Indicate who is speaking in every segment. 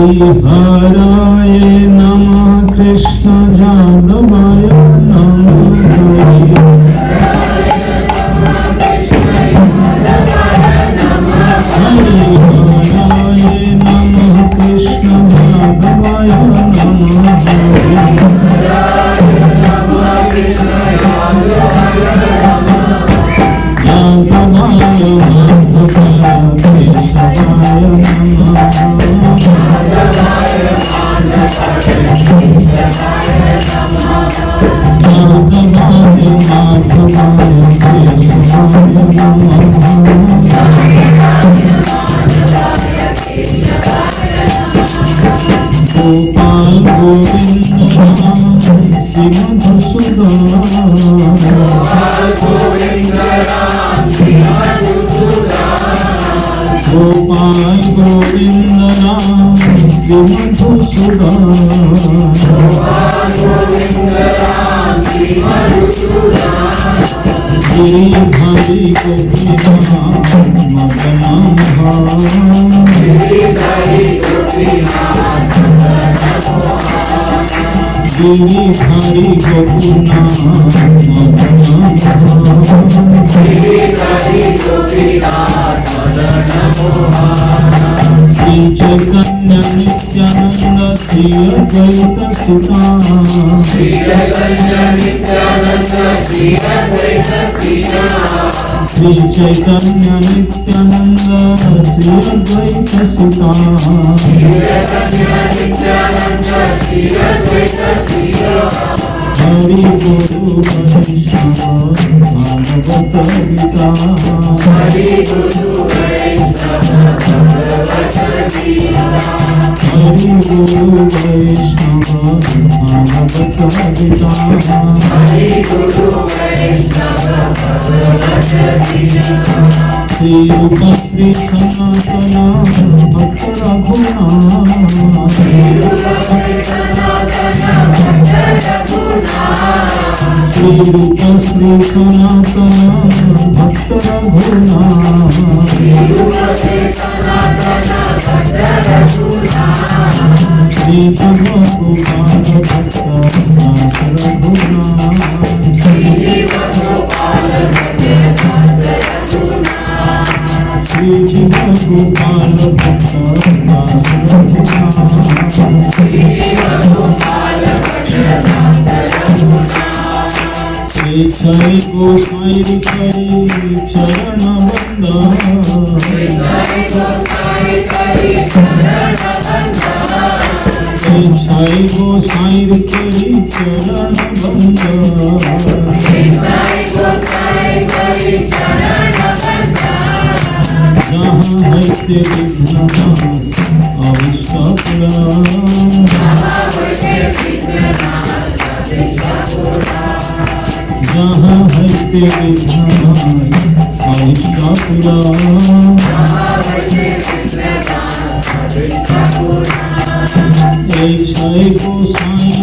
Speaker 1: हराय नमः कृष्ण जादवाय नमः हराय नमः कृष्ण जादवाय गोपाल गोविंद राम श्री मधुसूदन गोपाल गोविंद राम श्री मधुसूदन गोपाल गोविंद राम श्री मधुसूदन गिरि हरि गोपीनाथ मदन मोहन गिरि हरि गोपीनाथ श्री चैतन्य नित्यानंद श्री अद्वैत सुता श्री चैतन्य नित्यानंद श्री अद्वैत सुता श्री चैतन्य नित्यानंद श्री अद्वैत सुता हरि गुरु वैष्णव भागवत गीता हरि गुरु वैष्णव भागवत गीता हरि गुरु वैष्णव भागवत गीता हरि गुरु वैष्णव भागवत गीता श्री रूप श्री सनातन भक्त रघुनाथ श्री रूप श्री सनातन भक्त रघुनाथ श्री गोपाल भक्त दास रघुनाथ श्री गोपाल भक्त दास रघुनाथ जय गोसाई करी चरण बंदन जय गोसाई करी चरण जहाँ है तेरे विघ्ननाश अविष्ट पुराण जहाँ है तेरे विघ्ननाश अविष्ट पुराण जय गोसाई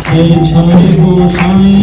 Speaker 1: जय जय गोसाई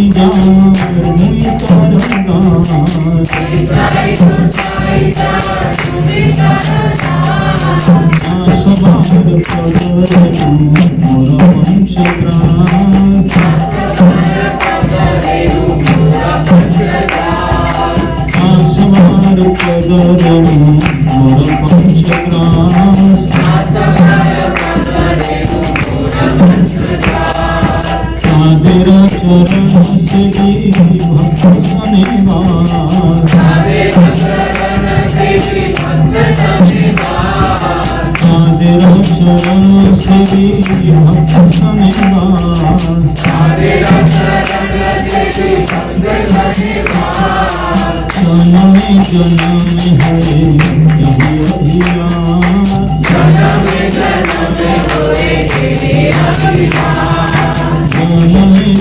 Speaker 1: तेरा चरण से भी भक्त शनिवार तेरा चरण से भी भक्त शनिवार जन्म जन्म है यही अभियान जन्म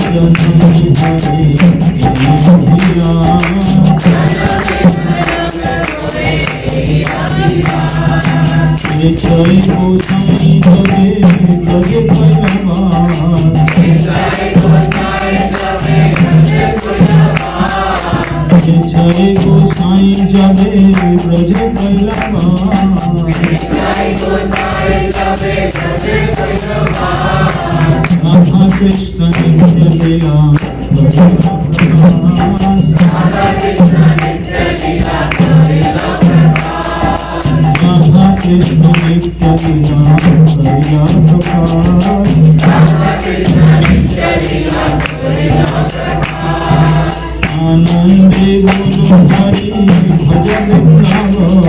Speaker 1: जन्म जय गोसाई जय जय भगवान जय गोसाई जय जय भगवान Radha Krishna Nitya Leela Radha Krishna Nitya Leela Radha Krishna Nitya Leela Anande bolo Hari bhaj Vrindavan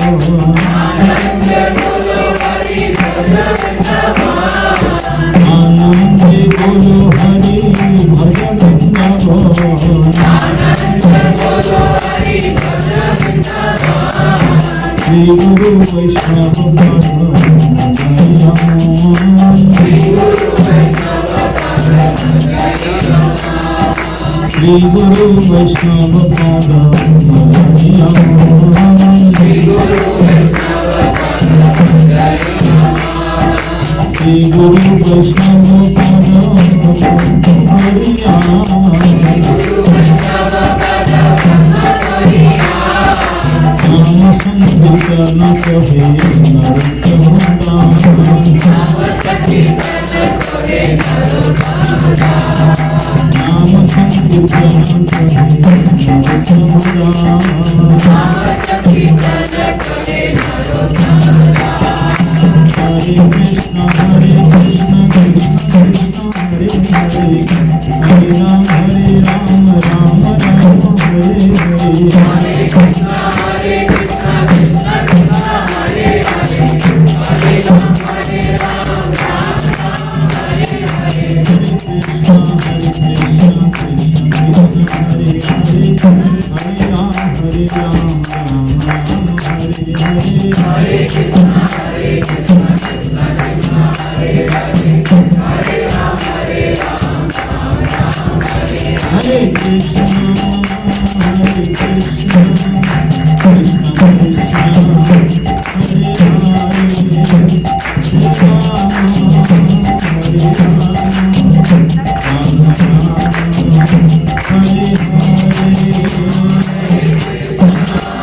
Speaker 1: Anande bolo Hari bhaj Vrindavan Anande bolo Hari bhaj Vrindavan Anande bolo Hari bhaj Vrindavan Shri Guru Vaishnava Shri Guru Vaishnava Shri Guru Vaishnava Pada Shri Guru Vaishnava Shri Guru Vaishnava Pada Nama Sankirtana Kahe Narottamada Nama Sankirtana Kahe Narottamada Nama Sankirtana Kahe Narottamada Hare Krishna Krishna Krishna Hare Hare Hare Ram Ram Ram Hare Hare Hare Krishna Krishna Krishna Hare Hare Hare Ram Ram Hare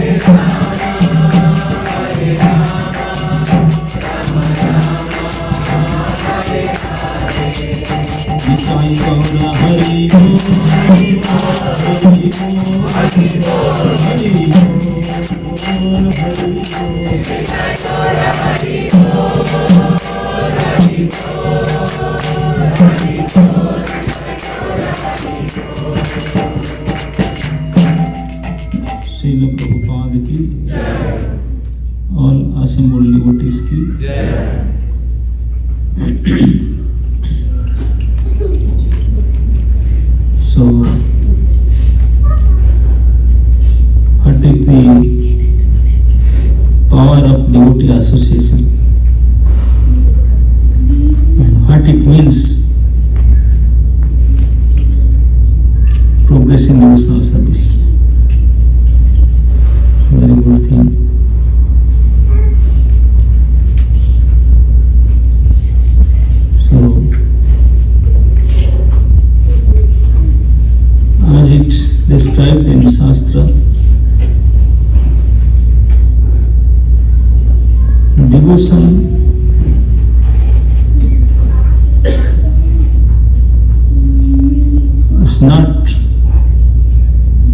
Speaker 1: Hare Srila Prabhupada ki, all assembled devotees ki. So, what is the power of devotee association? And what it means progress in devotional service? Very good thing. So, as it described in Shastra, devotion is not,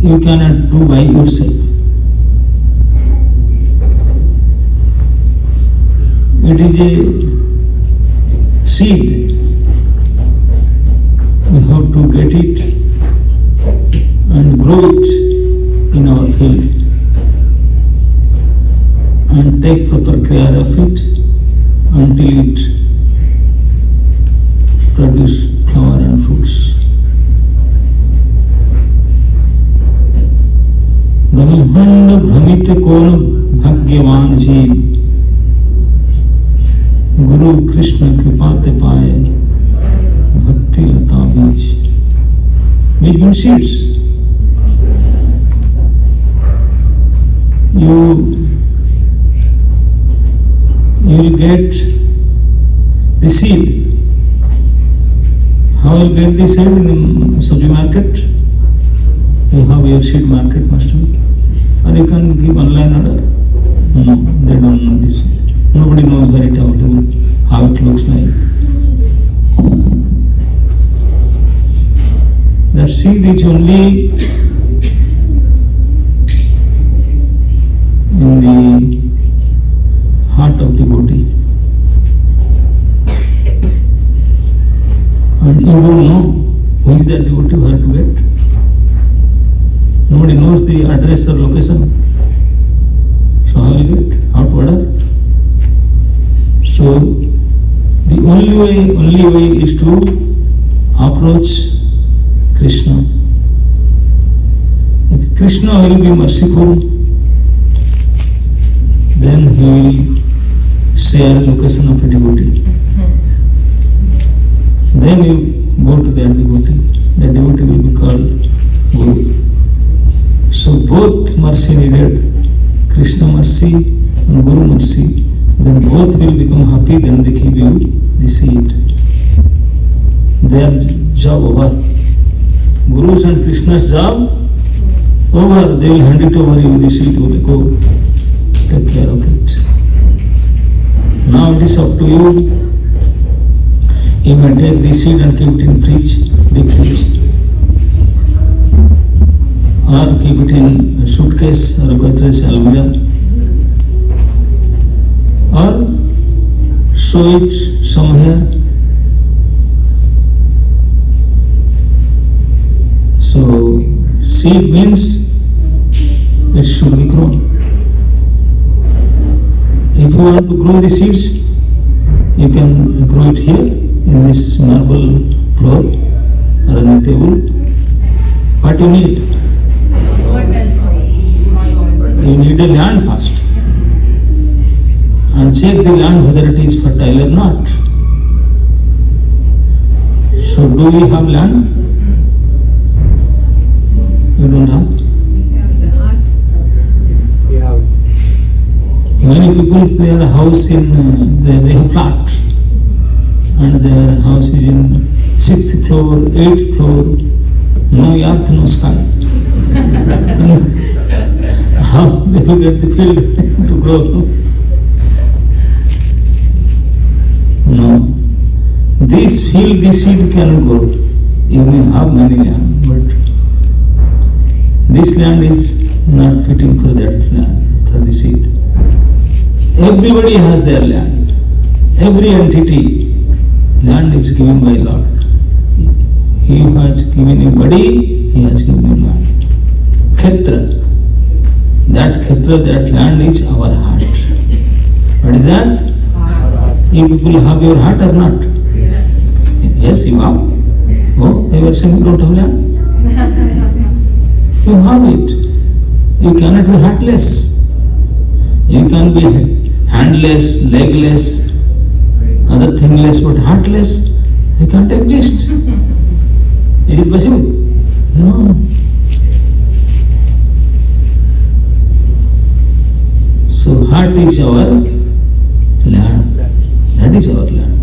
Speaker 1: you cannot do by yourself. It is a seed. We have to get it and grow it in our field and take proper care of it until it produces flower and fruits. ब्रह्मांड भ्रमित कौन भाग्यवान जीव गुरु कृष्ण कृपा ते पाए भक्ति लता बीज बीज means seeds. You will get the seed. How will you get the seed in the subji market? You have your seed market, must be. or you can give online order. No, they don't know this. Nobody knows where it available, how it looks like. That seed is only in the heart of devotee. And you don't know who is that devotee, where to get. Nobody knows the address or location. So how will you get? How to order? So the only way is to approach Krishna. If Krishna will be merciful, then he will share location of a devotee. Then you go to that devotee will be called Guru. So both mercy needed, Krishna mercy and Guru mercy, then both will become happy, then they give you the seed. Their job over. Guru's and Krishna's job over, they will hand it over you, the seed will go, take care of it. Now it is up to you. You may take the seed and keep it in deep fridge, or keep it in a suitcase or a Godrej almirah, or sow it somewhere. So seed means it should be grown. If you want to grow the seeds, you can grow it here in this marble floor or on the table. What you need? You need a land first, and check the land whether it is fertile or not. So do we have land? You don't have? Many people, their house in, they have flat, and their house is in 6th floor, 8th floor, no earth, no sky. How they will get the field to grow? No. This field, this seed cannot grow. You may have many land, but this land is not fitting for that land, for the seed. Everybody has their land. Every entity, land is given by Lord. He who has given you body, he has given you land. Khetra. That khetra, that land is our heart. What is that? You people have your heart or not? Yes, you have. Oh, you are saying you don't have land? You have it. You cannot be heartless. You can be handless, legless, other thingless, but heartless, you can't exist. Is it possible? No. So heart is our land. That is our land.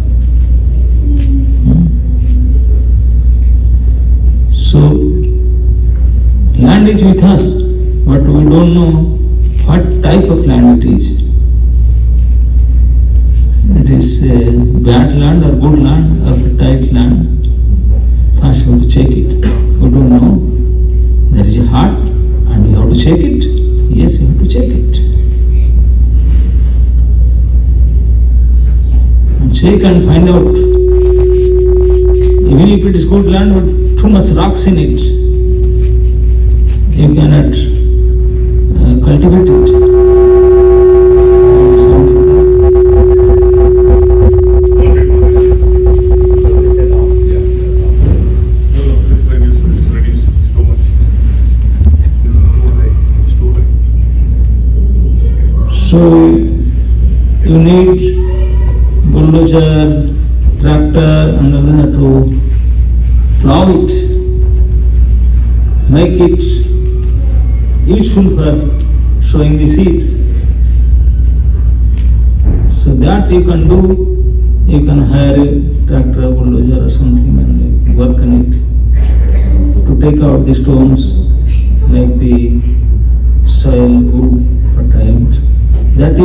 Speaker 1: So land is with us, but we don't know what type of land it is. It is bad land or good land or tight land. First we have to check it. We don't know. There is a heart and you have to check it. Yes, you have to check it. And check and find out. Even if it is good land but too much rocks in it, you cannot cultivate it. So you need bulldozer, tractor and other to plow it, make it useful for sowing the seed. So that you can do, you can hire a tractor, bulldozer or something and work on it to take out the stones like the soil, good, fertile. That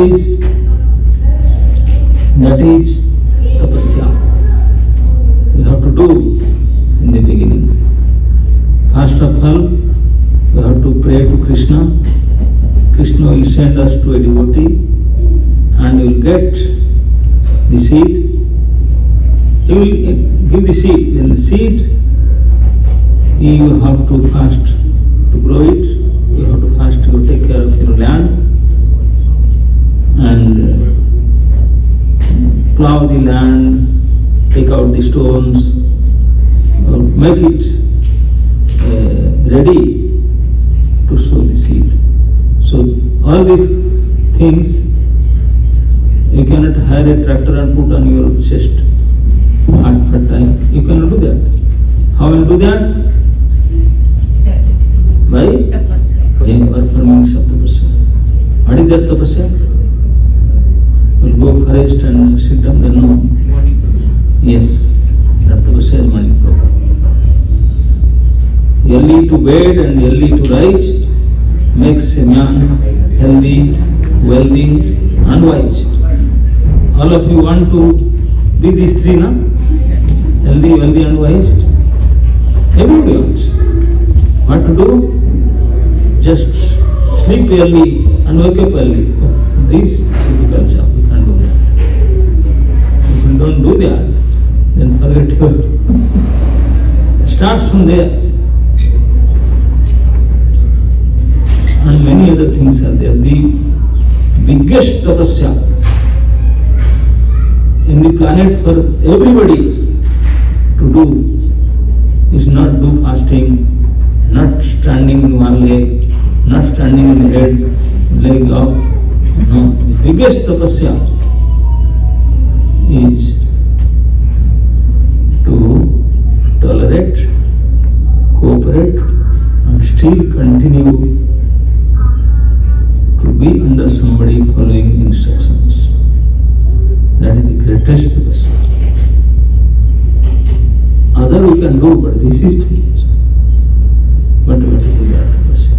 Speaker 1: is tapasya. We have to do in the beginning. First of all, we have to pray to Krishna. Krishna will send us to a devotee and we will get the seed. He will give the seed. Then the seed, you have to first to grow it. You have to first to take care of your land and plow the land, take out the stones, or make it ready to sow the seed. So all these things, you cannot hire a tractor and put on your chest. Hard fertile. You cannot do that. How will you do that? By performing some tapasya. What is that tapasya? We'll go forest and sit down there. No. Yes, that tapasya is morning program. Early to bed and early to rise makes a man healthy, wealthy and wise. All of you want to be these three, no? Healthy, wealthy and wise. Everybody wants. What to do? Just sleep early and wake up early. This is difficult job. We can't do that. If you don't do that, then forget your. Starts from there. And many other things are there. The biggest tapasya in the planet for everybody to do is not do fasting, not standing in one leg, not standing in the head, leg up. No, the biggest tapasya is to tolerate, cooperate, and still continue to be under somebody following instructions. That is the greatest tapasya. Other we can do, but this is too much. But we have to do that tapasya.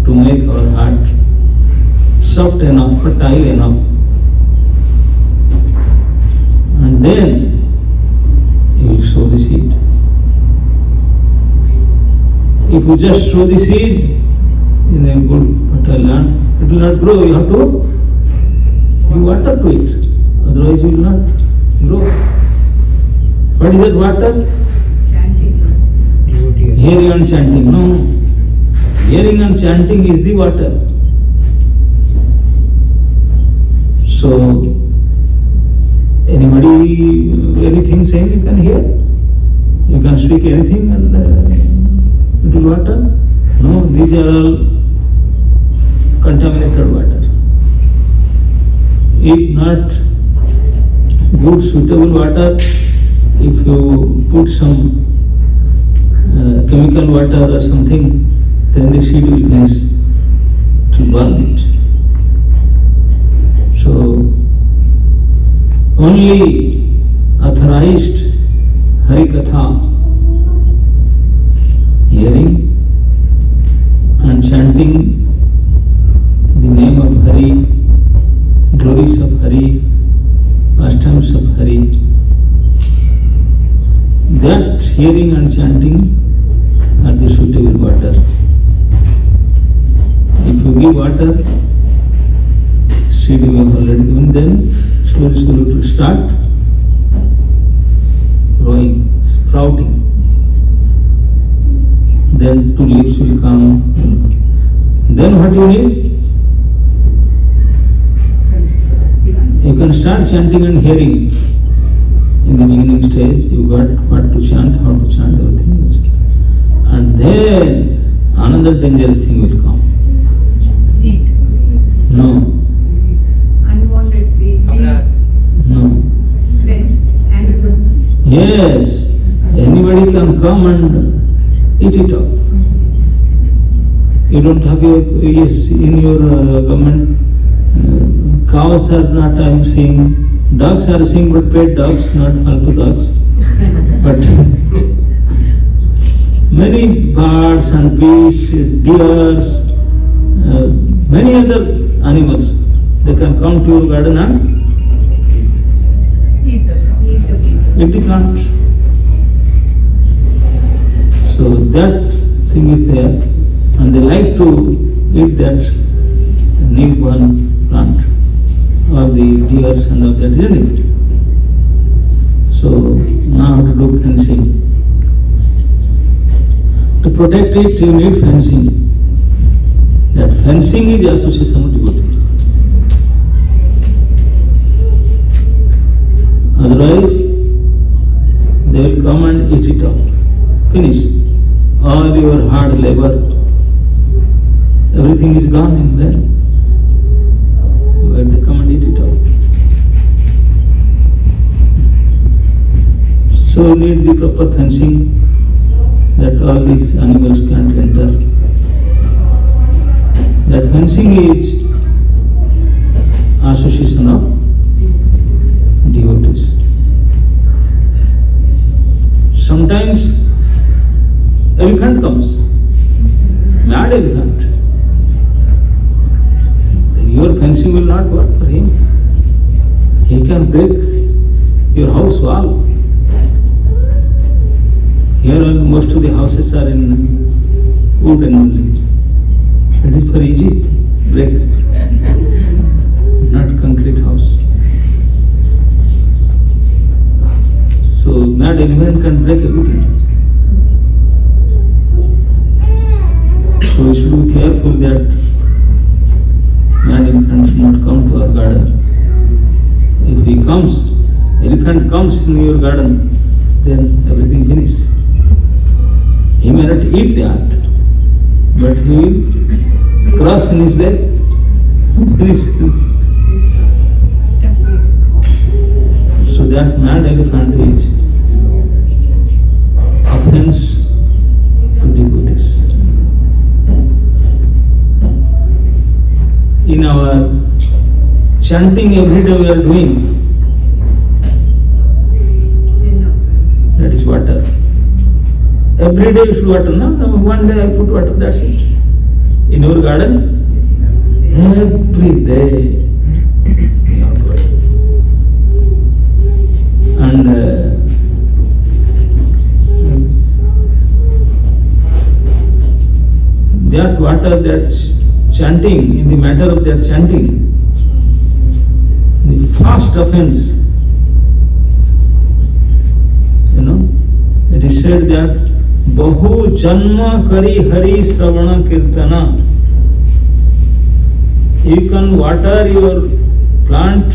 Speaker 1: To make our heart soft enough, fertile enough. And then you will sow the seed. If you just sow the seed in a good fertile land, it will not grow. You have to give water to it. Otherwise it will not grow. What is that water?
Speaker 2: Chanting.
Speaker 1: Hearing and chanting. No. Hearing and chanting is the water. So, anybody, anything saying you can hear. You can speak anything and it will water. No, these are all contaminated water. If not good suitable water, if you put some chemical water or something, then the seed will finish to burn it. So only authorized Harikatha, hearing and chanting the name of Hari, glories of Hari, pastimes of Hari, that hearing and chanting are the suitable water. If you give water, seed you have already given, then slowly it will start growing, sprouting. Then two leaves will come. Then what you need? You can start chanting and hearing. In the beginning stage, you got what to chant, how to chant, everything. And then another dangerous thing will come.
Speaker 2: Heat.
Speaker 1: No.
Speaker 2: Unwanted bees.
Speaker 1: No.
Speaker 2: Friends. Animals.
Speaker 1: Yes. Anybody can come and eat it up. You don't have your, yes, in your government, cows are not, I am seeing, dogs are seeing, but pet dogs, not faltu dogs. But many birds and fish, deers, many other animals, they can come to your garden and
Speaker 2: Eat the fruit.
Speaker 1: eat the plant. So that thing is there, and they like to eat that newborn plant or the deers and of that, isn't it? So now to do fencing. To protect it, you need fencing. That fencing is association with devotee. Otherwise, they will come and eat it up. Finish. All your hard labor, everything is gone in there. But they come and eat it up. So you need the proper fencing that all these animals can't enter. That fencing is association of devotees. Sometimes elephant comes, mad elephant. Your fencing will not work for him. He can break your house wall. Here most of the houses are in wooden only. It is for easy break, not concrete house. So mad elephant can break everything. So we should be careful that mad elephant should not come to our garden. If he comes, elephant comes in your garden, then everything finishes. He may not eat that, but he will cross in his leg, finish. So that mad elephant is offense to devotees. In our chanting every day we are doing, that is water. Every day you should water, no? One day I put water, that's it. In your garden, every day. And that water, that's chanting, in the matter of that chanting, the first offense, it is said that Bahu Janma Kari Hari Sravana Kirtana. You can water your plant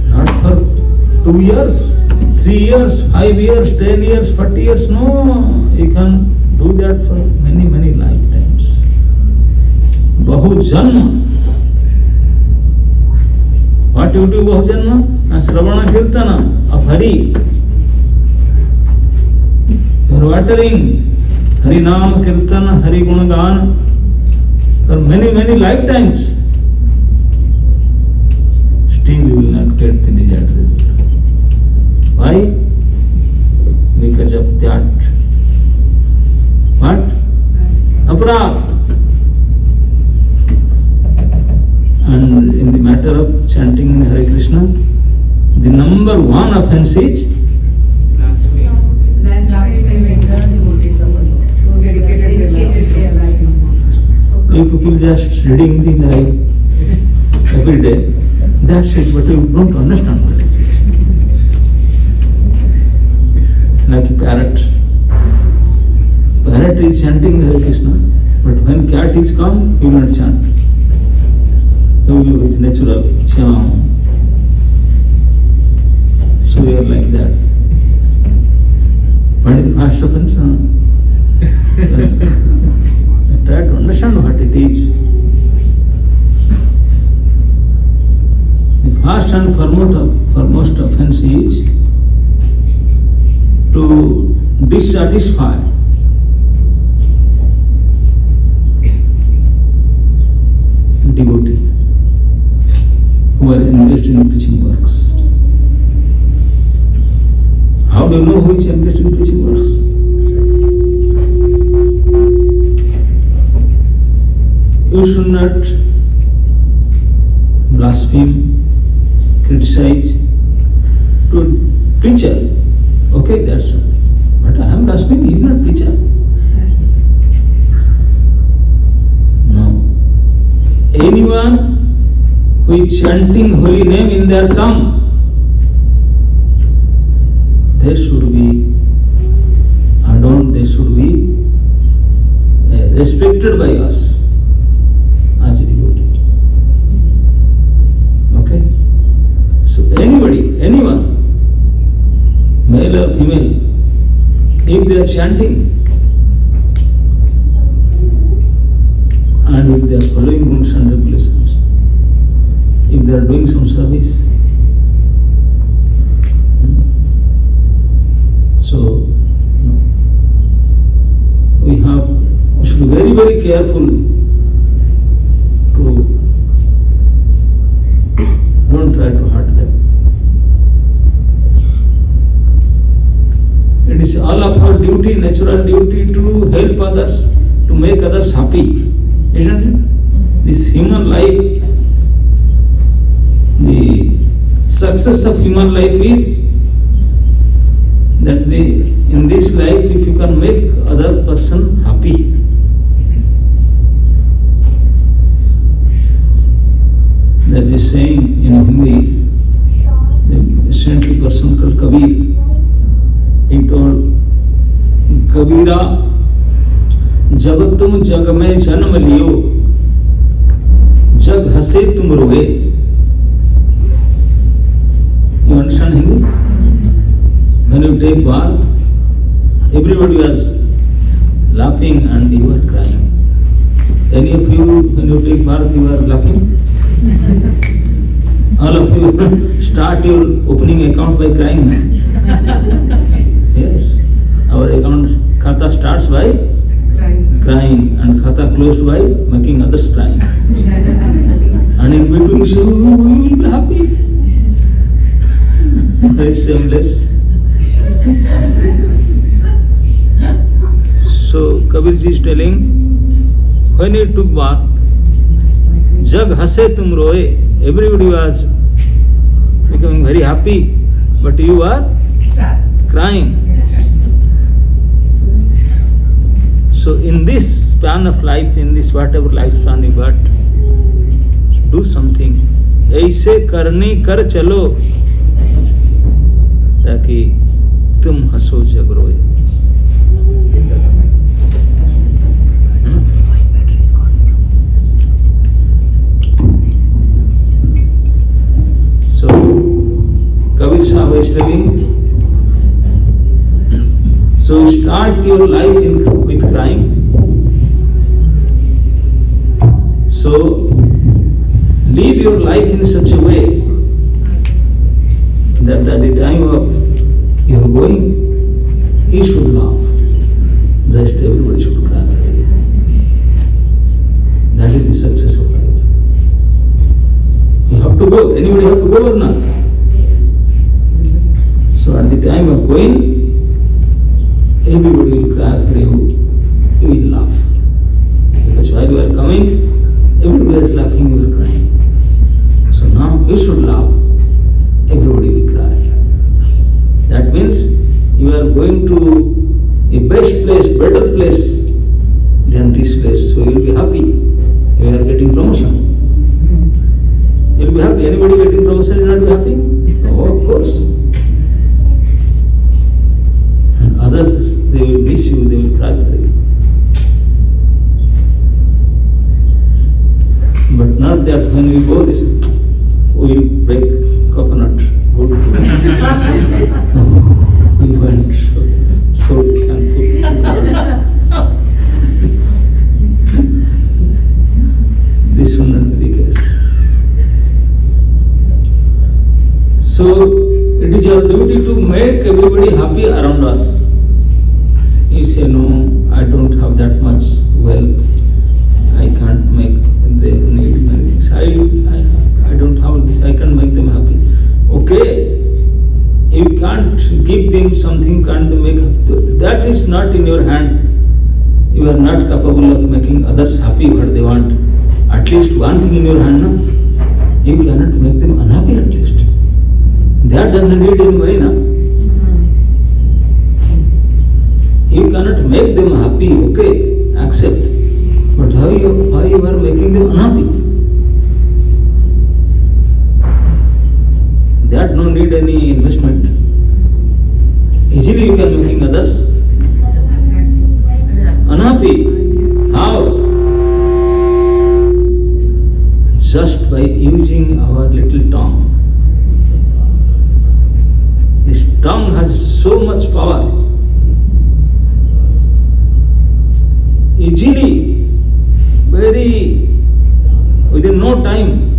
Speaker 1: not for 2 years, 3 years, 5 years, 10 years, 40 years. No, you can do that for many, many lifetimes. Bahu Janma. What you do, Bahu Janma? Sravana Kirtana of Hari. You are watering Hari Nam Kirtan, Hari Gunagan for many, many lifetimes. Still you will not get the desired result. Why? Because of that. What? Aparad. And in the matter of chanting in Hare Krishna, the number one offense is you people just reading the life every day, that's it, but you don't understand what it is. Like a parrot. Parrot is chanting Hare Krishna, but when cat is come, he will not chant. He will do his natural chant. So we are like that. What is the first offense? Try to understand what it is. The first and foremost offense is to dissatisfy devotee who are engaged in preaching works. How do you know who is engaged in preaching works? you should not blaspheme, criticize to preacher. Okay, that's all. But I am blaspheming, he is not preacher. No. Anyone who is chanting holy name in their tongue, they should be adorned, they should be respected by us as a devotee. Okay? So anybody, anyone, male or female, if they are chanting and if they are following rules and regulations, if they are doing some service, so we should be very, very careful to don't try to hurt them. It is all of our duty, natural duty, to help others, to make others happy, isn't it? This human life, the success of human life is that in this life, if you can make other person happy, there is a saying in Hindi, a saintly person called Kabir, he told, Kabira, जब तुम जग में जन्म लियो, जग हंसे तुम रोए. You understand Hindi? When you take bath, everybody was laughing and you were crying. Any of you, when you take bath, you are laughing? All of you start your opening account by crying. Yes, our account khata starts by crying and khata closed by making others crying. And in between, so you will be happy. Very shameless. So Kabirji is telling, when he took bath, jag hase tum roye, everybody was becoming very happy, but you are crying. So in this span of life, in this whatever lifespan you got, do something. ऐसे करने कर चलो ताकि तुम हंसो जग रोए. So Kabir Sahib is telling, so start your life with crying. So live your life in such a way that at the time of your going, he should laugh. Rest everybody should cry. That is the success of life. You have to go. Anybody have to go or not? So at the time of going, everybody will cry for you. You will laugh. Because while you are coming, everybody is laughing, you are crying. So now you should laugh. Everybody will cry. That means you are going to a best place, better place than this place. So you will be happy. You are getting promotion. You will be happy. Anybody getting promotion will not be happy? Oh, of course. And others, they will miss you, they will cry for you. But not that when we go this, we will break coconut. Good. We went so thankful. This will not be the case. So it is your duty to make everybody happy around us. You say, no, I don't have that much wealth. I can't make, they need many things. I don't have this, I can't make them happy. Okay, you can't give them something, can't make, that is not in your hand. You are not capable of making others happy what they want. at least one thing in your hand, no? You cannot make them unhappy at least. That doesn't need any money, no? You cannot make them happy, okay, accept. But why you are making them unhappy? That no need any investment. Easily you can making others unhappy. How? Just by using our little tongue. This tongue has so much power. Easily, within no time,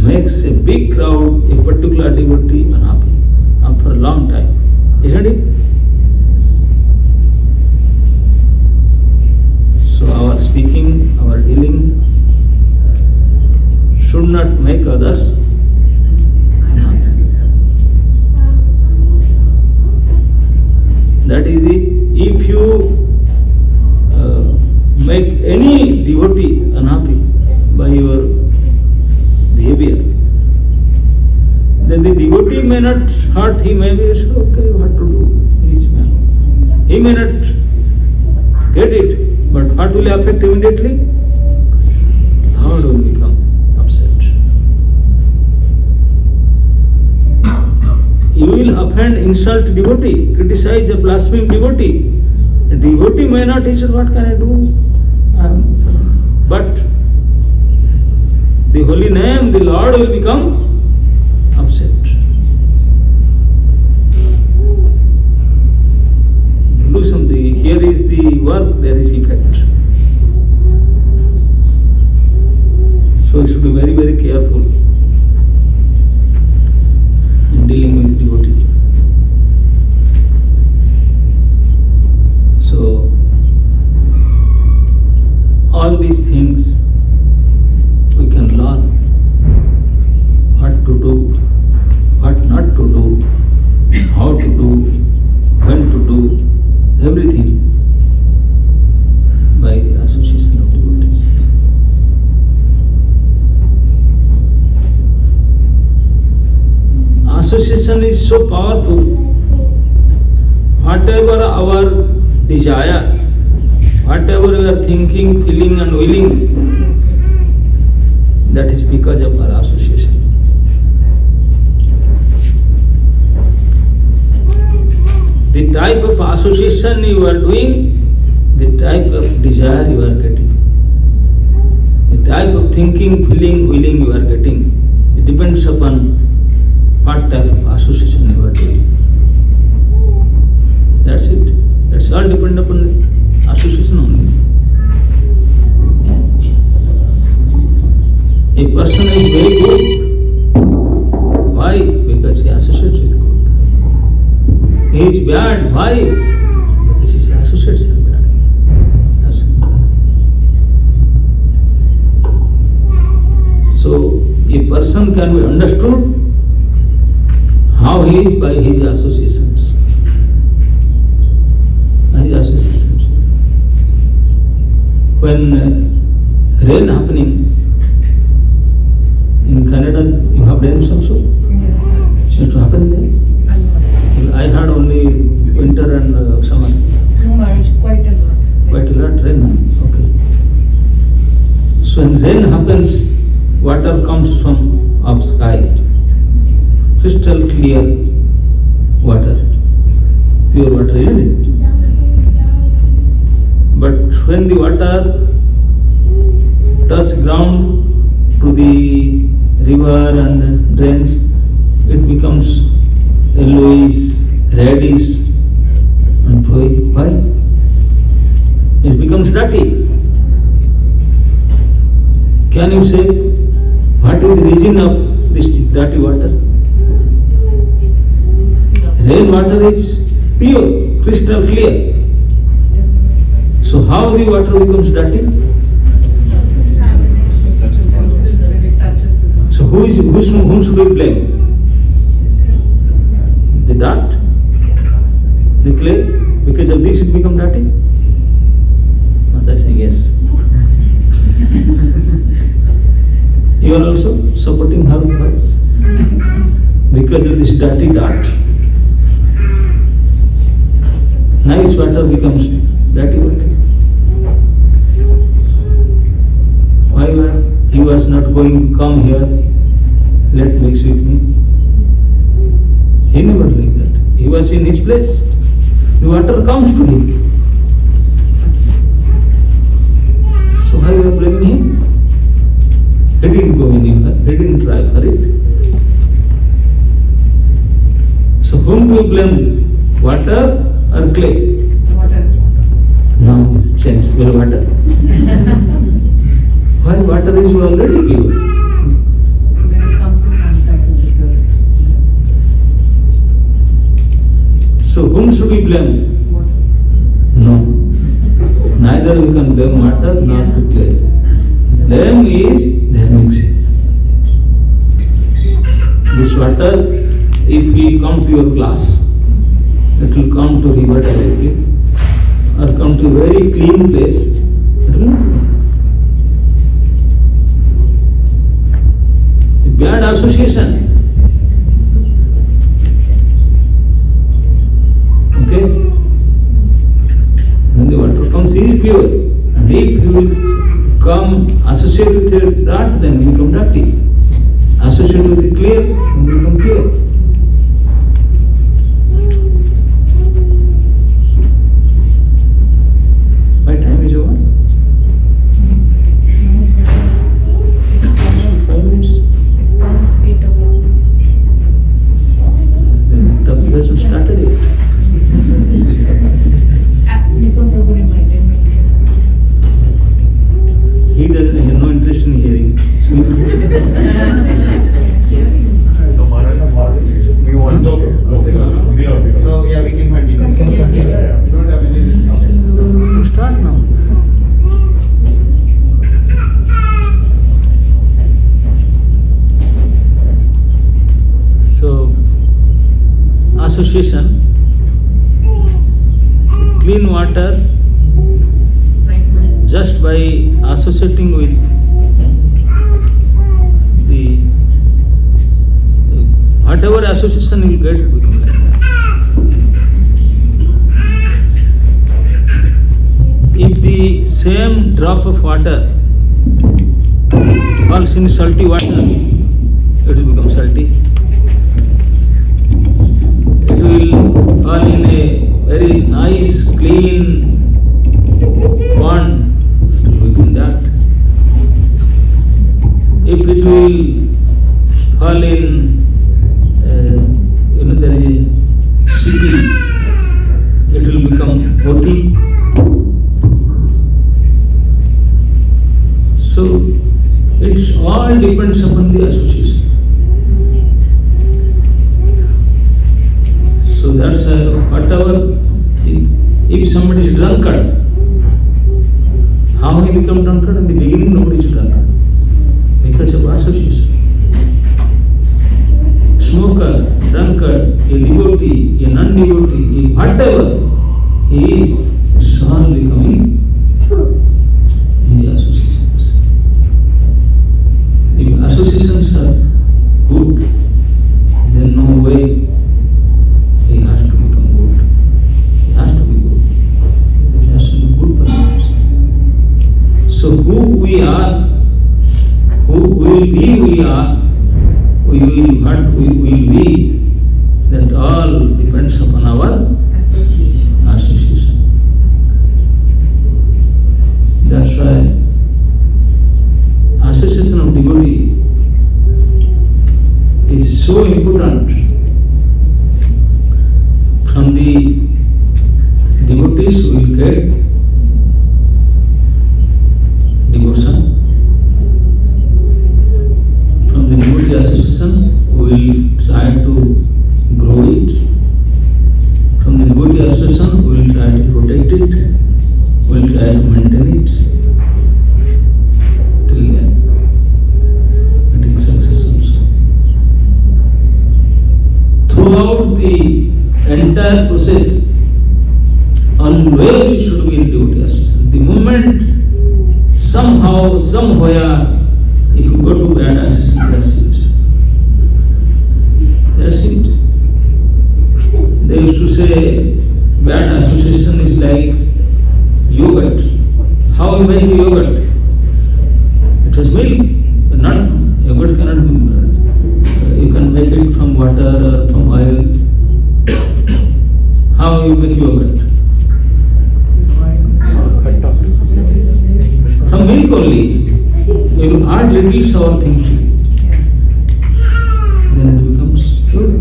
Speaker 1: makes a big crowd, a particular devotee unhappy for a long time. Isn't it? Yes. So our speaking, our dealing should not make others unhappy. That is if you make any devotee unhappy by your behavior, then the devotee may not hurt, he may be okay, what to do, each man. He may not get it, but what will affect immediately? Lord will become upset. You will offend, insult devotee, criticize a blaspheme devotee. A devotee may not, he said, what can I do? But the holy name, the Lord will become upset. Do something. Here is the work, there is effect. So you should be very, very careful in dealing with devotee. So all these things we can learn what to do, what not to do, how to do, when to do, everything by the association of devotees. Association is so powerful. Whatever our desire, whatever we are thinking, feeling and willing, that is because of our association. The type of association you are doing, the type of desire you are getting, the type of thinking, feeling, willing you are getting, it depends upon what type of association you are doing. That's it. That's all depend upon association only. A person is very good. Why? Because he associates with God. He is bad. Why? Because his associates are bad. That's it. So a person can be understood how he is by his associations. By his associations. When rain happening in Canada, you have rains also?
Speaker 2: Yes, sir.
Speaker 1: Used to happen there? I had only winter and summer.
Speaker 2: No, Maharaj, quite a lot.
Speaker 1: Quite a lot rain, huh? Okay. So when rain happens, water comes from up sky. Crystal clear water. Pure water, isn't it? But when the water touches ground to the river and drains, it becomes yellowish, reddish and flowing. Why? It becomes dirty. Can you say what is the reason of this dirty water? Rain water is pure, crystal clear. So how the water becomes dirty? So whom should we blame? The dirt? The clay? Because of this it become dirty? Mata saying yes. you are also supporting her cause because of this dirty dirt. Nice water becomes dirty water. Why he was not going, come here, let mix with me. He never like that. He was in his place. The water comes to him. So why you are blaming him? He didn't go anywhere. He didn't try for it. So whom do you blame? Water or clay?
Speaker 2: Water.
Speaker 1: Now it's changed. Well, water. Why water is already pure?
Speaker 2: When it comes in contact with the
Speaker 1: So whom should we blame?
Speaker 2: water.
Speaker 1: No. Neither you can blame water nor clay. Blame is their mixing. This water, if we come to your class, it will come to river directly or come to a very clean place. It will not come. A bad association. Okay? When the water comes in pure, and if you will come associate with the dirt, then you become dirty. Associate with the clear, then you become clear. My time is over.
Speaker 2: It's
Speaker 1: 5 minutes.
Speaker 2: almost 8 o'clock.
Speaker 1: The topic hasn't started yet.
Speaker 2: Before Prabhu reminded me.
Speaker 1: He doesn't have no interest in hearing. So
Speaker 3: We want to. So yeah, we can continue.
Speaker 1: start now. So, association, clean water, just by associating with the whatever association you get, it become like that. If the same drop of water falls in salty water, it will become salty. It will fall in a very nice, clean pond, it will become that. If it will fall in, there is a city, it will become Devotee. So, it all depends upon the association. So that's whatever, if somebody is drunkard, how he become drunkard? In the beginning nobody is drunkard, because of association. Smoker, drunkard, a devotee, a non-devotee, whatever he is, it's all becoming in the associations. If associations are good, then no way he has to become good. He has to be good. He has to be good persons. So who we are, who will be we are, we will what we will be, that all depends upon our association. That's why association of devotee is so important. From the devotees we will get devotion. From the devotee association we will try to grow it. From the devotee association we will try to protect it. We will try to maintain it. Till then, getting success also. Throughout the entire process, always we should be in devotee association. The moment somehow, somewhere, if you go to bad butter or from oil. How you make yogurt? From milk only. You add little sour things to it. Then it becomes pure.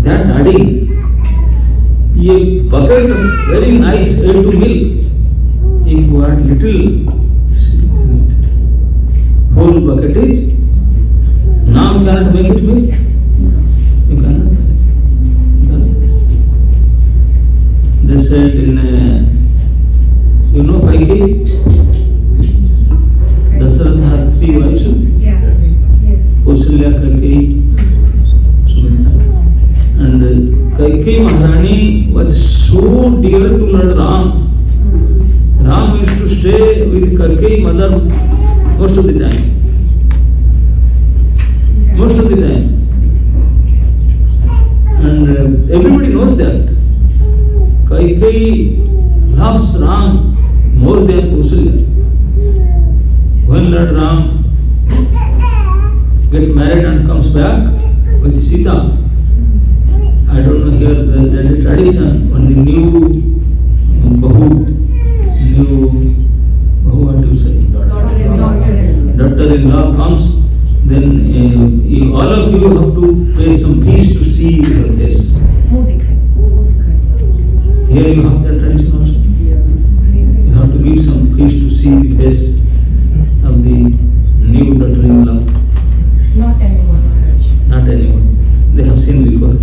Speaker 1: That adding a bucket of very nice to milk, if you add little, whole bucket is, now you cannot make it milk. You cannot make it. They said in you know Kaikeyi? Dasaratha had 3 wives.
Speaker 4: Yeah. Yes.
Speaker 1: Kausalya, Kaikeyi, Sumitra. And Kaikeyi Maharani was so dear to Lord Ram. Ram used to stay with Kaikeyi mother most of the time. Most of the time. And everybody knows that. Kaikeyi loves Ram more than Kausalya. When Lord Ram get married and comes back with Sita, I don't know here there is a tradition when the new what do you say? Daughter-in-law comes, then all of you have to pay some fees to see her face. Here you have that tradition also. You have to give some fees to see the face of the new daughter-in-law.
Speaker 4: Not anymore, Maharaj.
Speaker 1: Not anyone. They have seen before.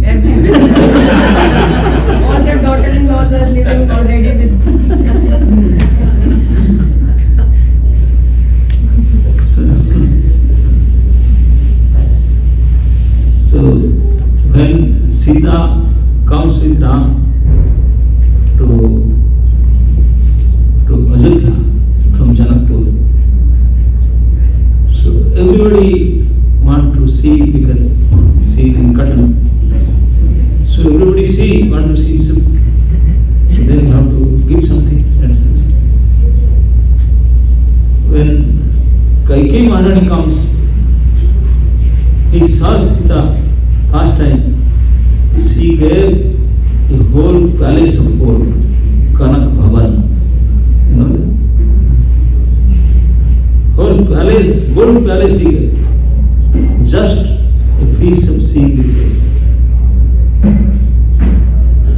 Speaker 4: All their daughter-in-laws are living already with
Speaker 1: So when Sita comes with Ram to Ajodhya from Janakpur, so everybody want to see because she is in cotton. So everybody want to see. So then you have to give something. When Kaikeyi Maharani comes, he saw Sita first time. She gave a whole palace of gold, Kanak Bhavan. You know that? Whole palace, gold palace he gave. Just a piece of seeing the face.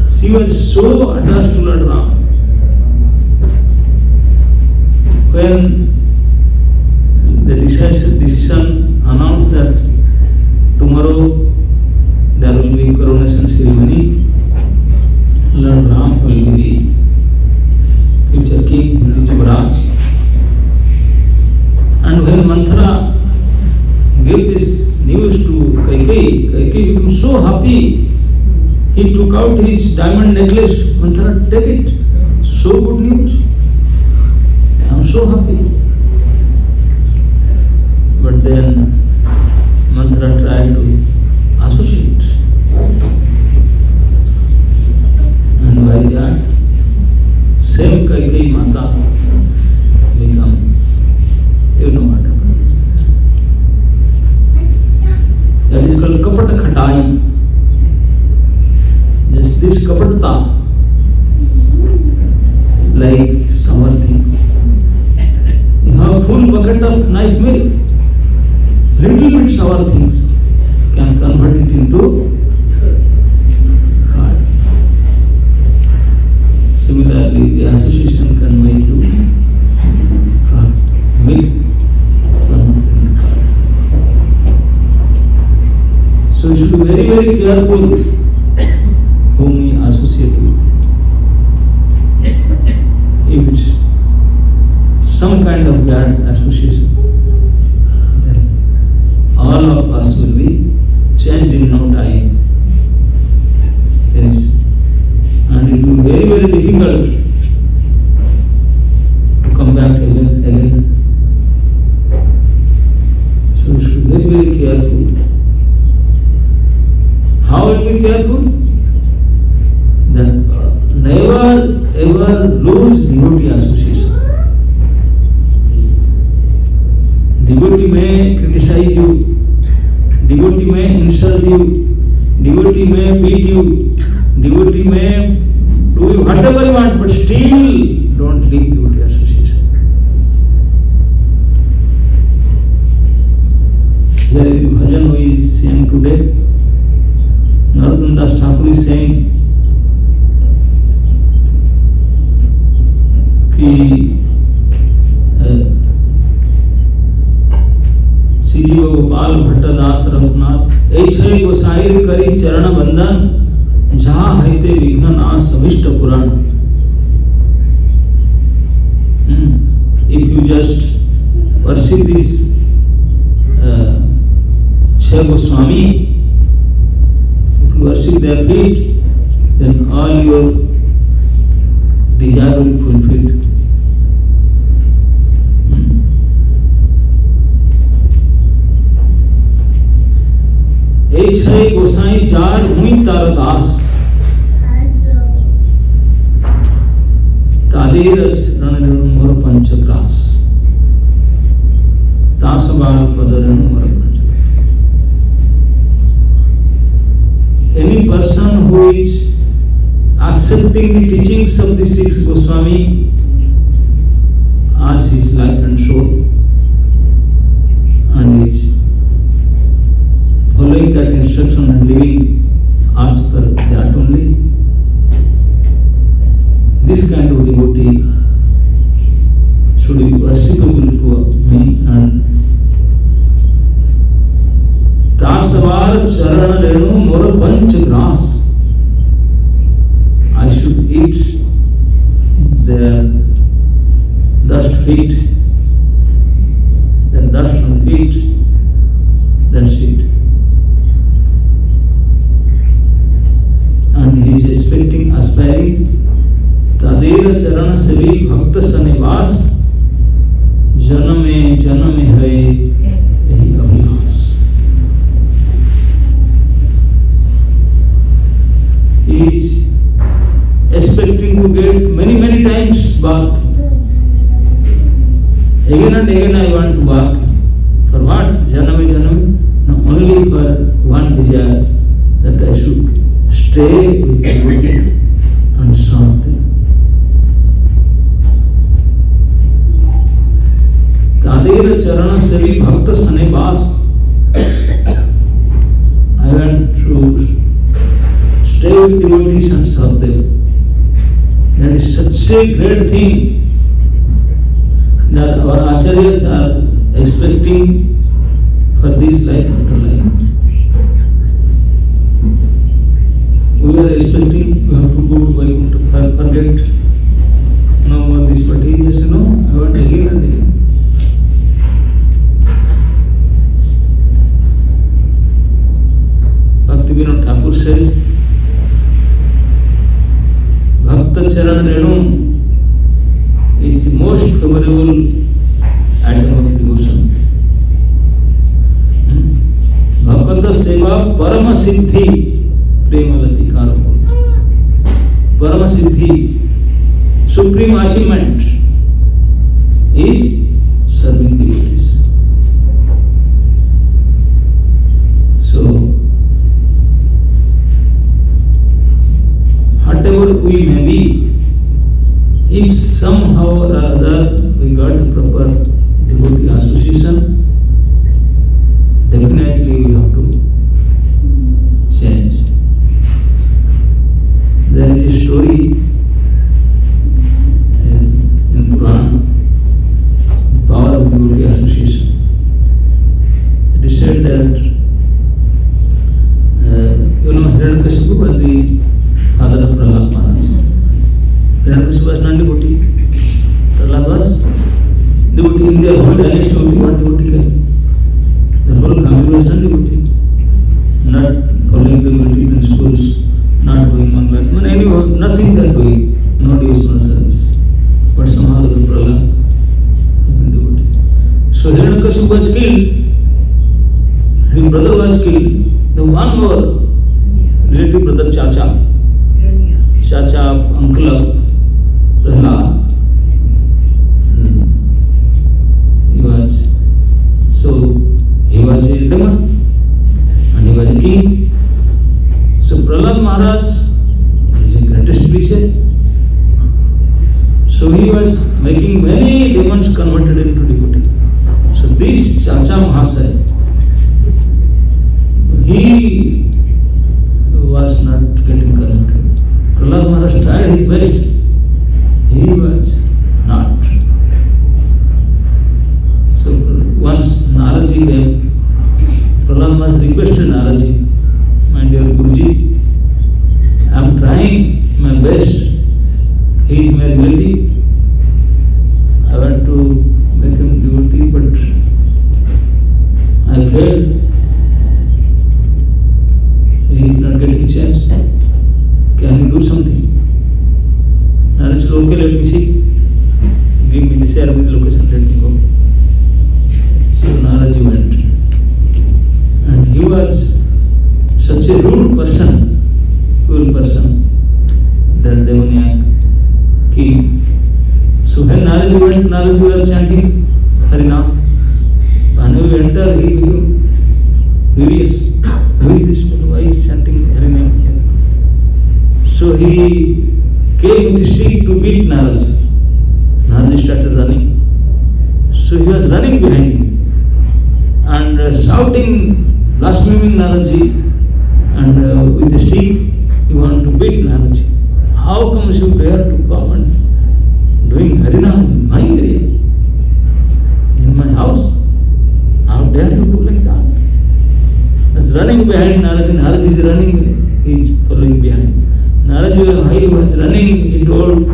Speaker 1: She was so attached to Lord Ram. When the decision announced that tomorrow there will be coronation ceremony, Lord Ram will be the future king, the Yuvraj. And when Manthara gave this news to Kaikeyi became so happy. He took out his diamond necklace. Manthara, take it. So good news. I am so happy. But then Manthara tried to associate. And by that, same Kaikeyi Mata become, you know what happened. That is called Kapata Khatai. Yes, this Kapata, like sour things. You have a full bucket of nice milk. Little bit sour things can convert it into hard. Similarly, the association can make you hard. Milk convert into hard. So you should be very, very careful whom you associate with. If it's some kind of bad association, then all of us will be changed in no time. Finished. And it will be very, very difficult to come back again. So you should be very, very careful. How will be careful? That never ever lose devotee association. Devotee may criticize you, devotee may insult you, devotee may beat you, devotee may do you whatever you want, but still don't leave devotee association. Here is the bhajan we is saying today. Narottam Das Thakur is saying कि श्री गोपाल भट्टदास रघुनाथ ऐसे गोसाई करी चरण बंदन जहाँ हईते विघ्न नाश अभिष्ट पुराण. If you just worship this Chhe Goswami, if you worship their feet, then all your desire will be fulfilled. छह गोसाई जार हुई तार दास तादेर रण मोर पंचग्रास दास बाल पदरण मोर पंचग्रास. Any person who is accepting the teachings of the six Goswami as his life and soul and is following that instruction and living as per that only, this kind of devotee should be worshipable to me. And Dasavar Charan Renu Mora Panch Grass, I should eat their dust feet, then dust on feet, that's it. And he is expecting, aspiring, Tadera Charana Sevi Bhakta Sanivas, Janame Janame Hai Yahi Abhivas. He is expecting to get many times bath. Again and again I want to bath. For what? Janame Janame? No, only for one desire, that I should stay with devotee and serve them. Tadera Charana Sevi Bhakta Sanivas. I want to stay with devotees and serve them. That is such a great thing that our acharyas are expecting for this life after life. We are expecting we have to go to Vaikuntha, forget no more this, but he just I want again and again. Bhakti Vinod Thakur said, Bhakta Charan Renu is the most favorable item of devotion. Bhakta Seva Parama Siddhi Premalati Karamul. Parama Siddhi, supreme achievement, is serving devotees. So, whatever we may be, if somehow or other we got the proper devotee association, definitely we have to change. There is a story in Quran, the power of devotee association. It is said that Hiranyakashipu was the father of Prahlad Maharaj. Hiranyakashipu was not devotee. Prahlad was devotee. In their whole dynasty only one devotee came. The whole family was not devotee. Not following the devotee principles, not doing Mangala. Anyhow, nothing they are doing. No devotional service. But somehow the Prahlad became devotee. So Hiranyakashipu was killed. His brother was killed. The one more relative brother, Chacha, uncle of Prahlad, he was a demon. Prahlad Maharaj is the greatest preacher. So he was making many demons converted into devotee. So this Chacha Mahasaya, he was not getting converted. Prahlad Maharaj tried his best. He was not. So once Naradji came, Prahlad Maharaj requested Naradji, my dear Guruji, I am trying my best. He is my relative. I want to make him devotee, but I failed. He is not getting chance. Can you do something? Naraj said, okay, let me see. Give me the share with location, let me go. So Naraj went. And he was such a rude person, cruel person, that demoniac king. So when Naraj went, Naraj was chanting Harinam. When we enter, he became furious. Who is this fellow? Why is chanting Harinam here? So he came with a stick to beat Naraj. Naraj started running. So he was running behind him and shouting, blaspheming Narajji, and with a stick he wanted to beat Narajji. How come you dare to come and doing Harinam in my area, in my house? How dare you do like that? That's running behind Naraj. Naraj is running, he is following behind. Naraj was running, he told,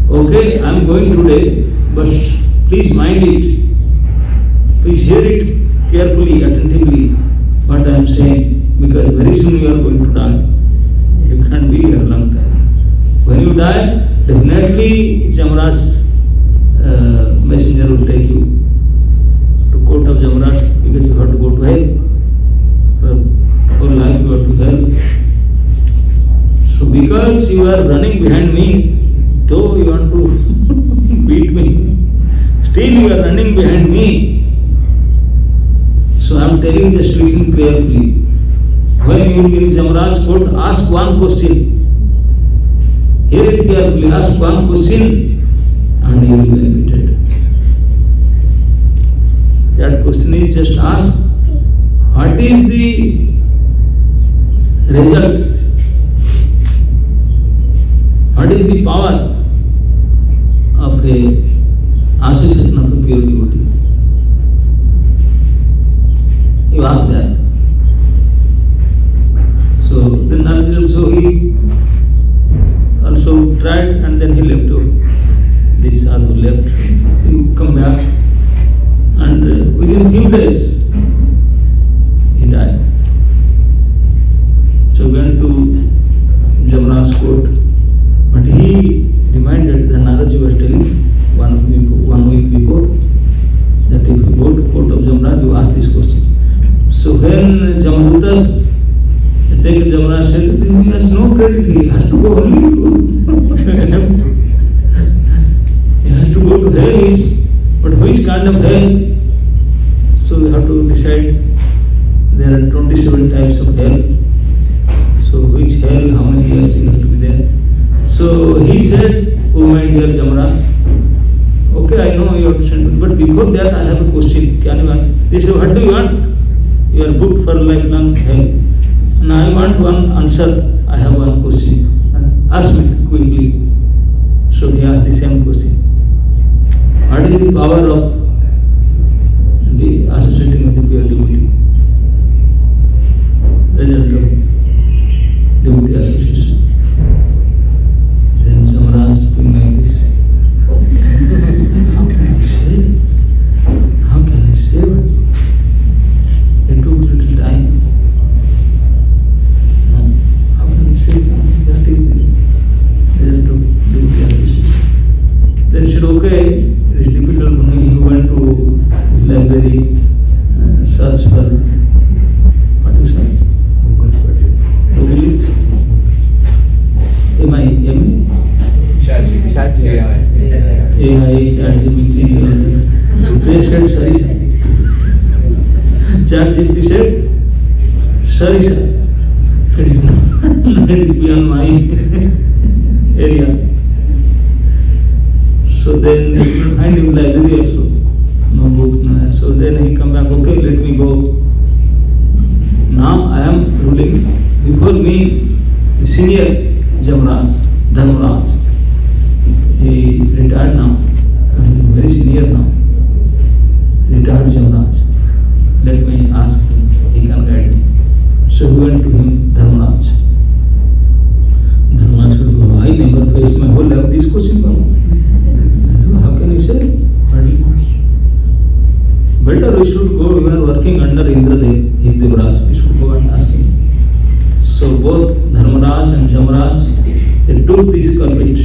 Speaker 1: okay, I am going today, but please mind it. Please hear it carefully, attentively, what I am saying, because very soon you are going to die. You can't be here a long time. When you die, definitely Jamraj's messenger will take you to court of Jamraj, because you have to go to hell. For whole life you have to hell. So because you are running behind me, though you want to beat me, still you are running behind me. So I am telling, just listen carefully. When you will be in Jamraj's court, ask one question. Hear it carefully, ask one question and you will be benefited. That question is just ask, what is the result? What is the power of a association of a pure devotee? You ask that. So then Naraj, so he also tried and then he left. This sadhu left. He come back and within a few days he died. So went to Jamraj's court. But he reminded that Naraji was telling one week before that if you go to court of Jamraj, you ask this question. So when Jamadutas take Jamraj, said, he has no credit, he has to go only to he has to go to hell, but which kind of hell? So we have to decide. There are 27 types of hell. So which hell, how many years you have to be there? So he said, oh my dear Jamraj, okay, I know you have to send, but before that I have a question. Can you answer? They said, what do you want? You are booked for lifelong hell. And I want one answer. I have one question. Ask me quickly. So he asked the same question. What is the power of the associating with the pure devotee? Result of devotee association. Then Jamraj doing like this. How can I say? How can I say? It took little time. No. How can I say that is the result of devotee association? Then he said, okay, it is difficult for me. He went to his library, search for, what do you search? Google it. M-I-M? AI, ChatGPT. They said Sarisa. ChatGPT said Sarisa. It is not. It is beyond my area. So then you can find him library also. No books, no. So then he come back, okay, let me go. Now I am ruling. Before me, the senior Jamraj, Dharmaraj. He is retired now. He is very senior now. Retired Jamraj. Let me ask him. He can guide me. So we went to him, Dharmaraj. Dharmaraj said, oh, I never faced my whole life this question. How can you say? Better we should go, we are working under Indradev, he is Devraj, we should go and ask him. So both Dharmaraj and Jamraj, they took this culprit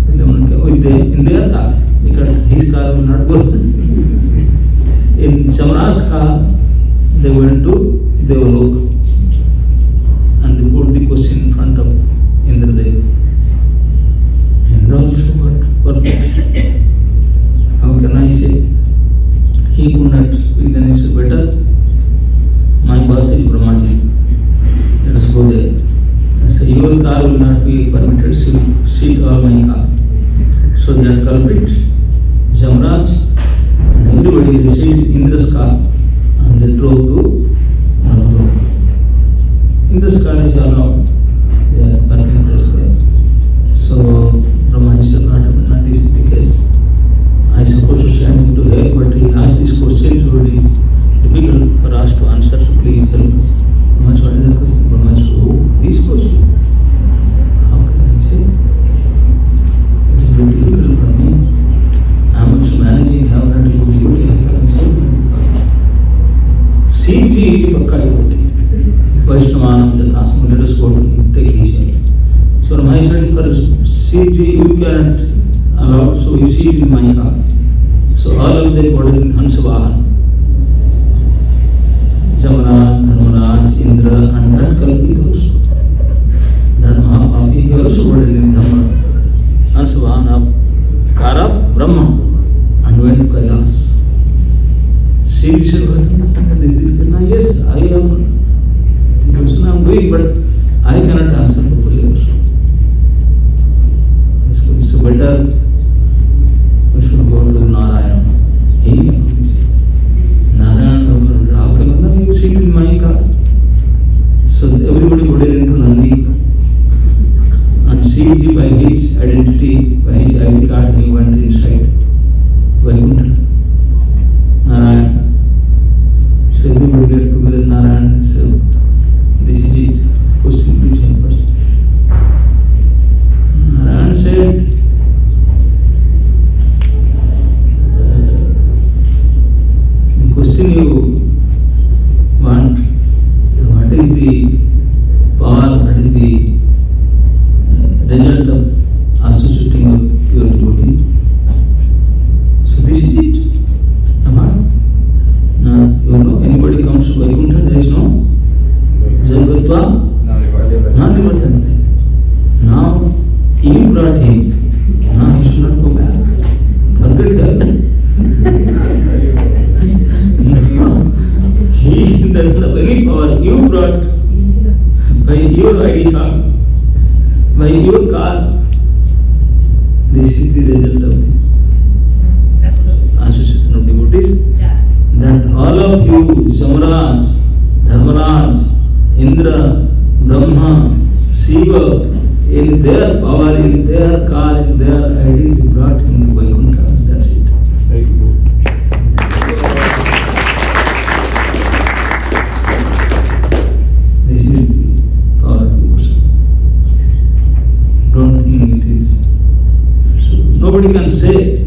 Speaker 1: in their car, because his car will not go. In Jamraj's car, they went to Devalok and they put the question in front of Indradev. Indra also got perfect. How can I say? He could not speak, then he said, better, my boss is Brahmaji, let us go there. I said, your car will not be permitted, seat all my car. So that culprit, Jamraj, and everybody, they sit in Indra's car and they drove to Brahmaji. Indra's car is allowed, they are parking place there. So Brahmaji said, not this is the case. I suppose to send him to hell, but he asked this question, so it is difficult for us to answer, so please help us. Brahmaji, what is the question? Brahmaji said, oh, this question. How can I say? It is very difficult for me. I am also managing, how can I go to you? How can I say? Siji is Bhakti devotee. Vaishnava Jatasam, let us go to him, take his help. So Brahmaji said, for Siji, you cannot allowed, so you see in my car. So all of them got in Hansavahan. Jamaraj, Dharmaraj, Indra, and that Kalpi also. That Mahapapi, he also got in Hansavahan of Kara Brahma and went to Kailas. She said, this Krishna, yes, I am devotion I am doing, but I cannot answer properly also. So better we should go to Narayana. He Narayana, how can you sit in my car? So everybody put it into Nandi. And Siji, by his identity, by his ID card, he went inside Vaikuntha. Narayana. So everybody get together, Narayana. So this is it. Question between first. Narayana said, question you want, what is the power, what is the result of associating with pure devotee? So this is it. Now, you know, anybody comes to Vaikuntha, there is no Jangatva, Nanivartante. Now, you brought him, now he should not go back. Forget that. He doesn't have any power. You brought by your ID card, by your car. This is the result of the association of devotees. That all of you, Jamaraj, Dharmaraj, Indra, Brahma, Shiva, in their power, in their car, in their ID, they brought him to Vaikuntha. That's it.
Speaker 5: Very good.
Speaker 1: This is the power of devotion. Don't think it is. So nobody can say.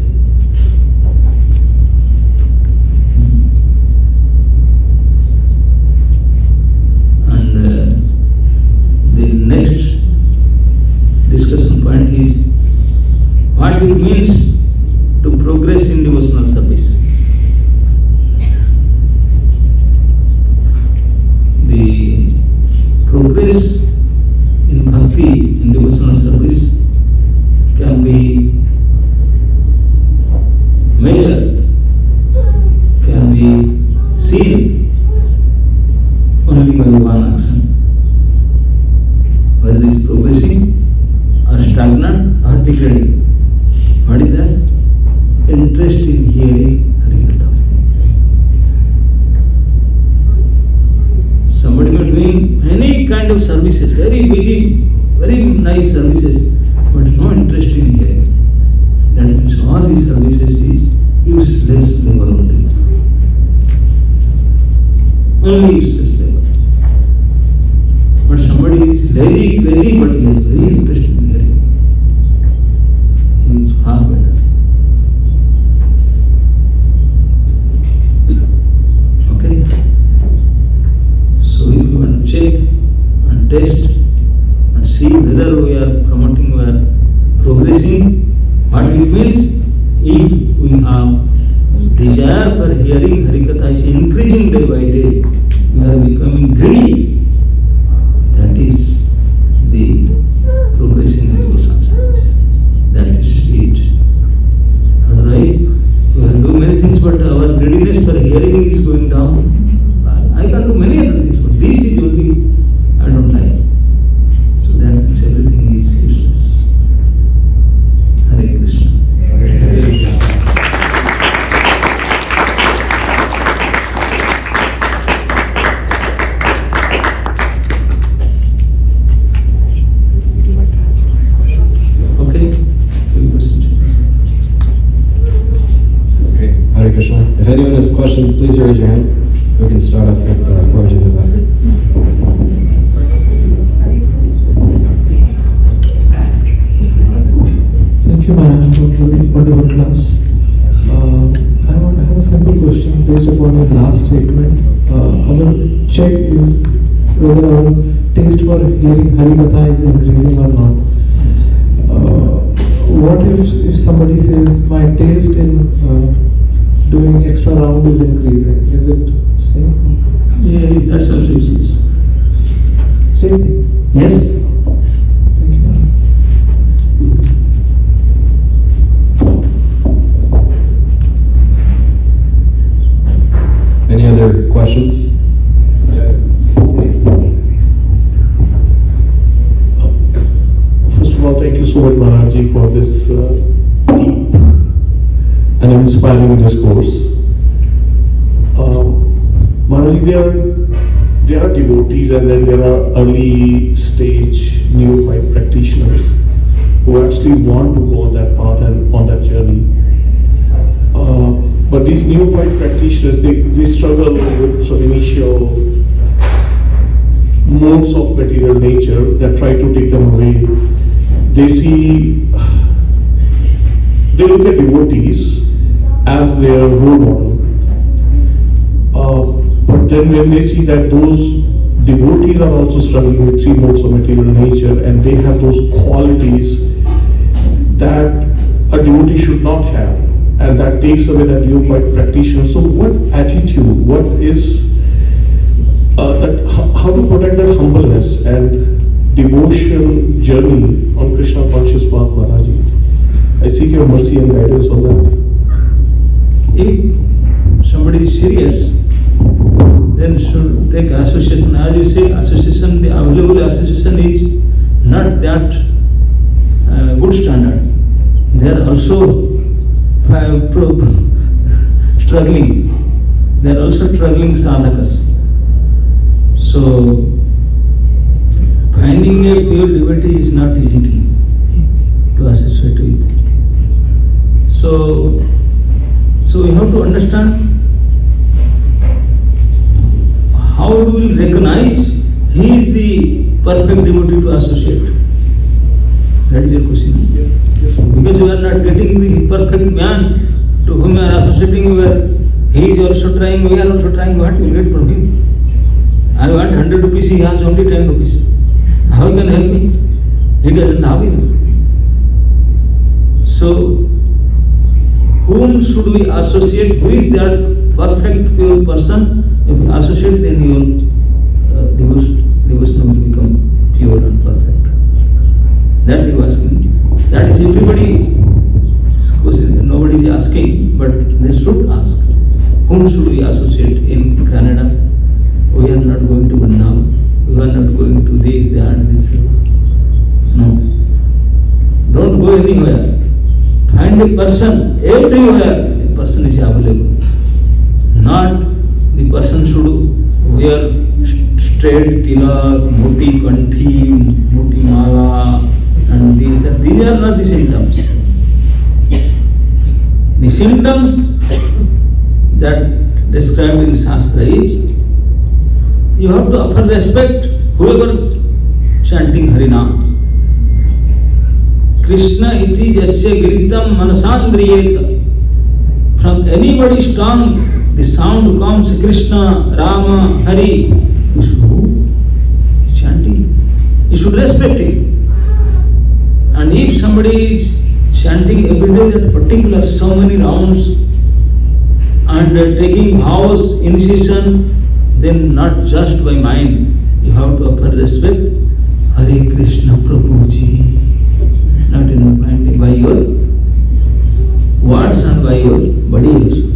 Speaker 1: And the next discussion point is what it means to progress in devotional service. The progress in bhakti, in devotional service, can be measured, can be seen only by one action. kind of services, very busy, very nice services, but no interest in hearing. That means all these services is useless labor only. Only useless labor. But somebody is lazy, crazy, but he is very interested in hearing. He is far better. Okay? So if you want to check and test and see whether we are promoting, we are progressing, what it means, if we have desire for hearing Harikatha is increasing day by day, we are becoming greedy. That is the progressing devotional service. That is it. Otherwise, we can do many things, but our greediness for hearing is going down. I can do many other things, but this is only I don't like. So that means everything is useless. Hare Krishna.
Speaker 5: Hare Krishna.
Speaker 1: Okay? Good question.
Speaker 5: Okay, Hare Krishna. If anyone has a question, please raise your hand. We can start off with Prabhuji in the back.
Speaker 6: Thank you, Maharaj, for the wonderful class. I want to have a simple question based upon your last statement. Our check is whether our taste for hearing Harikatha is increasing or not. What if somebody says my taste in doing extra round is increasing? Is it same?
Speaker 1: Yeah, that's also useless.
Speaker 6: Same thing.
Speaker 1: Yes.
Speaker 6: Thank you, Maharaj.
Speaker 5: Any other questions?
Speaker 7: First of all, thank you so much, Maharajji, for this deep and inspiring discourse. Maharajji, there are devotees and then there are early stage neophyte practitioners who actually want to go on that path and on that journey. But these neophyte practitioners, they struggle with some initial modes of material nature that try to take them away. They look at devotees as their role model. But then when they see that those devotees are also struggling with three modes of material nature and they have those qualities that a devotee should not have, and that takes away that neophyte practitioner. So what attitude, what is how to protect that humbleness and devotion journey on Krishna conscious path, Maharaji? I seek your mercy and guidance on that.
Speaker 1: If somebody is serious, then should take association. As you say, association, the available association is not that good standard. They are also struggling. They are also struggling sadhakas. So, finding a pure devotee is not easy thing to associate with. So we have to understand how do we recognize he is the perfect devotee to associate. That is your question.
Speaker 7: Yes.
Speaker 1: Because you are not getting the perfect man to whom you are associating with. He is also trying, we are also trying. What we will get from him? I want 100 rupees, he has only 10 rupees. How he can help me? He doesn't have it. So, whom should we associate? Who is that perfect pure person? If we associate, then your devotion will become pure and perfect. That you are asking. That is everybody's question. Nobody is asking, but they should ask. Whom should we associate in Canada? We are not going to Vrindavan. We are not going to this, that, this. No. Don't go anywhere. Find a person. Everywhere the person is available. Not the person should wear straight tilak, moti kanthi, moti mala, and these are not the symptoms. The symptoms that described in Shastra is you have to offer respect whoever chanting Harinam. Krishna iti yasya giritam manasandriyeta. From anybody's tongue, the sound comes Krishna, Rama, Hari. You should chanting. You should respect it. And if somebody is chanting every day that particular so many rounds and taking vows, initiation, then not just by mind, you have to offer respect. Hare Krishna Prabhuji. Not in mind, by your words and by your body also.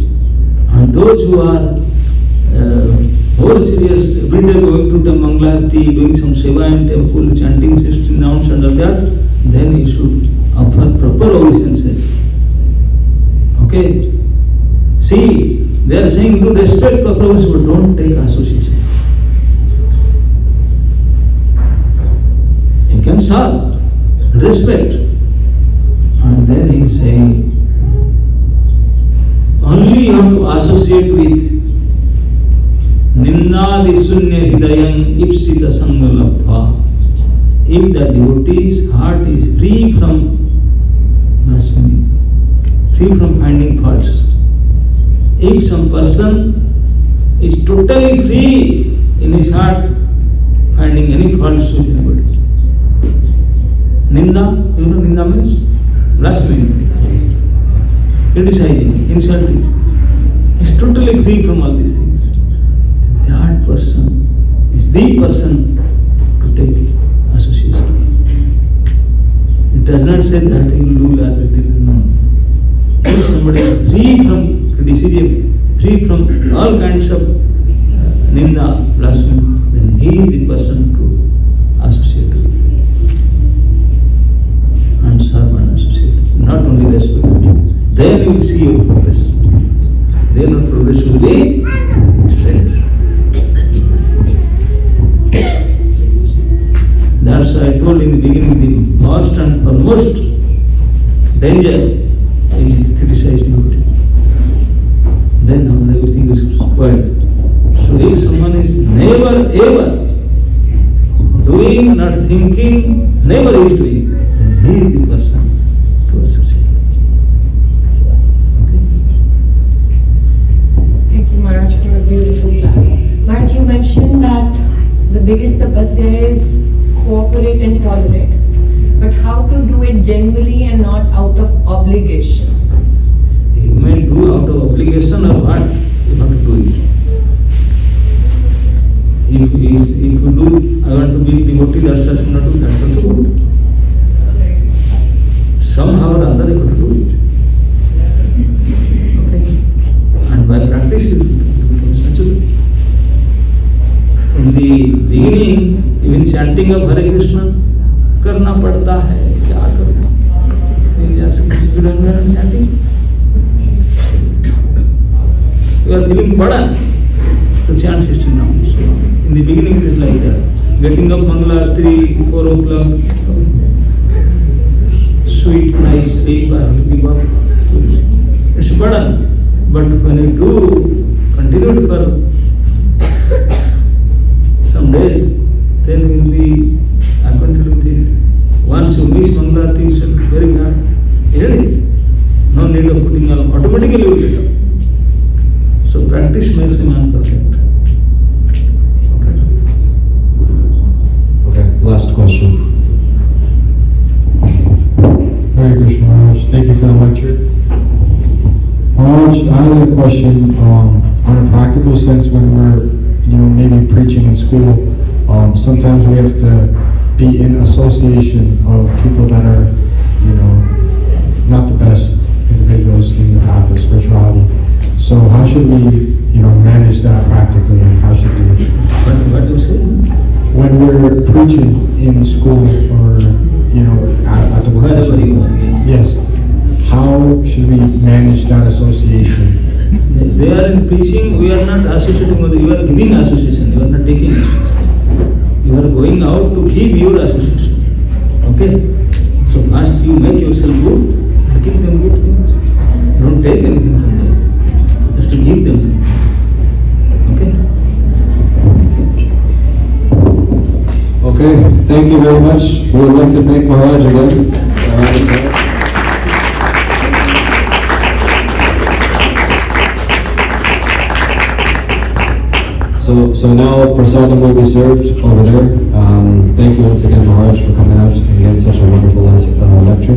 Speaker 1: And those who are more serious, every day going to the Mangalarti, doing some seva in temple, chanting 16 rounds and all that, then you should offer proper obeisances. Okay? See, they are saying do respect proper obeisances, but don't take association. You can serve, respect. And then he is saying, only you have to associate with Nindadi Sunya Hidayam Ipsita Sangalabha. If the devotee's heart is free from blasphemy, free from finding faults, if some person is totally free in his heart, finding any faults with anybody. Ninda, you know Ninda means? Blasphemy, criticizing, insulting. Is totally free from all these things. That person is the person to take association. It does not say that he will do that, no. If somebody is free from criticism, free from all kinds of ninda, blasphemy, then he is the person to associate with. And serve and associate. Not only respect. Then you will see your progress. Then your progress will be straight. That's why I told in the beginning, the first and foremost danger is criticized devotee. Then everything is spoiled. So if someone is never ever doing, not thinking, never is doing, then he is the person to associate. Okay?
Speaker 4: Thank you, Maharaj, for a beautiful class. Maharaj, you mentioned that the biggest tapasya is cooperate and tolerate. But how to do it genuinely and not out of obligation?
Speaker 1: You may do out of obligation or what, you have to do it. If you do, I want to be devotee, that's also good. Somehow or other you have to do it. Okay? And by practice it becomes natural. In the beginning, even chanting of Hare Krishna, करना पड़ता है, क्या करना? Just you don't know chanting. You are feeling burden to chant 16 rounds. In the beginning it is like that. Getting up Mangalarti, 4 o'clock, sweet, nice sleep, I have to give up. It's burden. But when you do continue for some days, then you will be acquainted with it. Once you miss Mangalarti, you shall be very glad. Isn't it? No need of putting on, automatically you will get up. So practice makes a man perfect.
Speaker 5: Okay, last question.
Speaker 8: Hare Krishna, Maharaj. Thank you for the lecture. Maharaj, I had a question on a practical sense when we're, maybe preaching in school. Sometimes we have to be in association of people that are, not the best individuals in the path of spirituality. So how should we, manage that practically, and how should we?
Speaker 1: What you say?
Speaker 8: When we're preaching in school or, at the
Speaker 1: Wherever you are, yes.
Speaker 8: Yes. How should we manage that association?
Speaker 1: They are in preaching, we are not associating with, you are giving association, you are not taking association. You are going out to give your association. Okay? So first you make yourself good, and give them good things. Don't take anything from them. Just to give them something. Okay?
Speaker 5: Okay, thank you very much. We would like to thank Maharaj again. So now prasadam will be served over there. Thank you once again, Maharaj, for coming out and again such a wonderful lecture.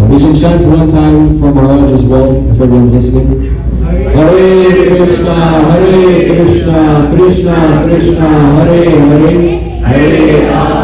Speaker 5: We can chant one time for Maharaj as well, if everyone's listening. Hare Krishna, Krishna Krishna, Hare Hare, Hare Rama.